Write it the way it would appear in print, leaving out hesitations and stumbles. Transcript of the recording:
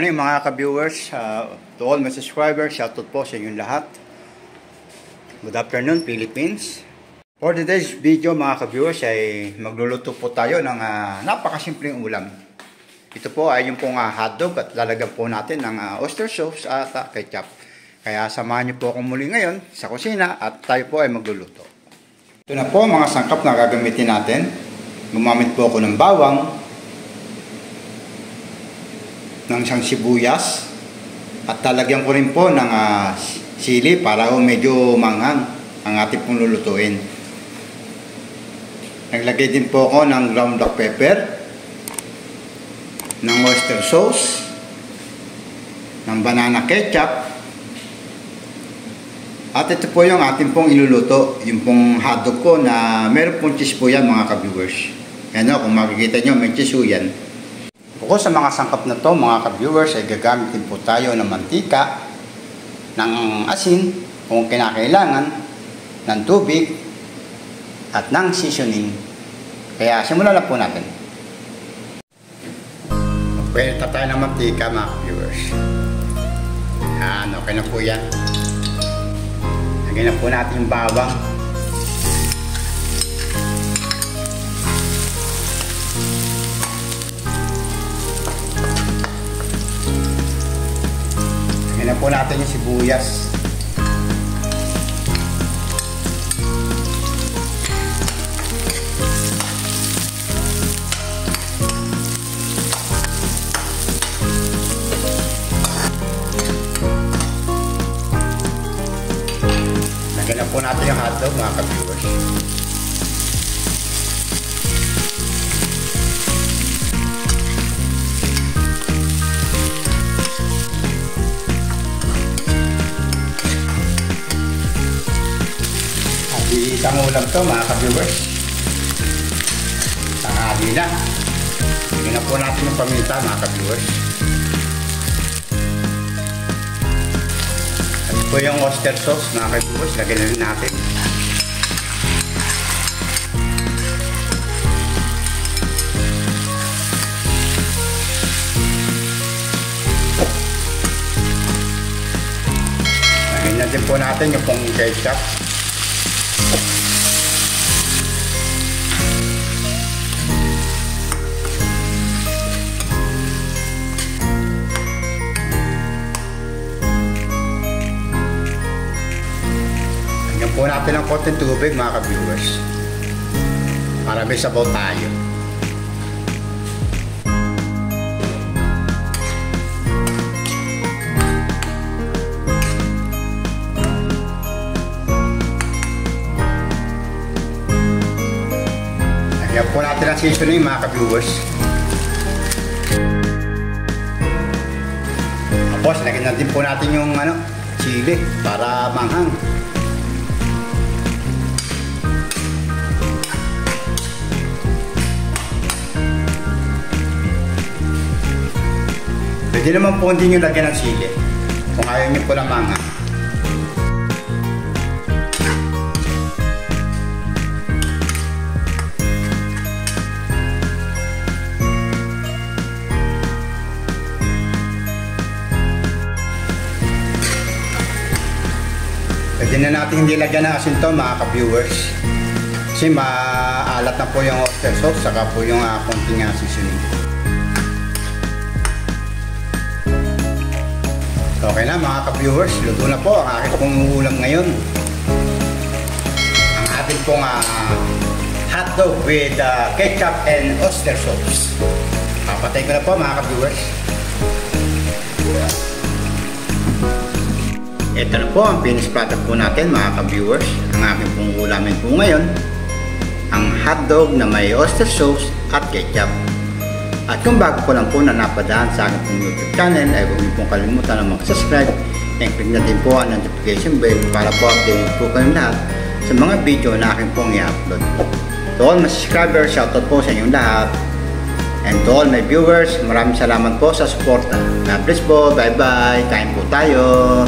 Morning mga ka-viewers, to all my subscribers, shoutout po sa inyong lahat. Good afternoon Philippines. For today's video mga ka-viewers ay magluluto po tayo ng napakasimpleng ulam. Ito po ay yung pong hotdog at lalagyan po natin ng oyster sauce at ketchup. Kaya samahan niyo po ako muli ngayon sa kusina at tayo po ay magluluto. Ito na po mga sangkap na gagamitin natin. Gumamit po ako ng bawang, ng isang sibuyas at talagyan ko rin po ng sili para medyo manghang ang ating pong lulutuin. Naglagay din po ako ng ground black pepper, ng oyster sauce, ng banana ketchup, at ito po yung ating pong iluluto, yung pong hotdog ko na meron pong cheese po yan mga ka-viewers. Yan o, kung makikita nyo may cheese po yan. Bukod sa mga sangkap na to mga ka-viewers ay gagamitin po tayo ng mantika, ng asin kung kinakailangan, ng tubig at ng seasoning. Kaya simulan na po natin. Pwede tayo ng mantika mga ka-viewers. Yan, okay na po yan. Lagyan na po natin yung bawang. Lagyan na po natin yung sibuyas. Lagyan na po natin yung hotdog mga ka-viewers. Isang ulam to mga ka-viewers. Tanghali na. Lagyan na po natin yung paminta mga ka-viewers. At po yung oyster sauce mga ka-viewers. Lagyan na rin natin. Lagyan na din po natin yung pong ketchup. Lagyan po natin ng konting tubig mga ka-viewers para may sabaw tayo. Lagyan po natin ang seasoning mga ka-viewers. Tapos lagyan natin po natin yung chili para manghang. Pwede naman po hindi nyo lagyan ng sili kung ayaw nyo po ng manghang. Pwede na natin hindi lagyan ng asin to mga ka-viewers kasi maalat na po yung oyster sauce saka po yung konting seasoning. Okay na mga ka-viewers, luto na po ang aking pong ulam ngayon. Ang ating pong hotdog with ketchup and oyster sauce. Papatay ko na po mga ka-viewers. Ito na po ang finished product po natin mga ka-viewers. Ang aking pong ulamin po ngayon, ang hotdog na may oyster sauce at ketchup. At kung bago po lang po na napadaan sa aking YouTube channel ay huwag niyo pong kalimutan na mag-subscribe and click na din po ang notification bell para po update po kayong lahat sa mga video na aking pong i-upload. To all my subscribers, shoutout po sa inyong lahat. And to all my viewers, maraming salamat po sa support. God bless po, bye bye, kain po tayo.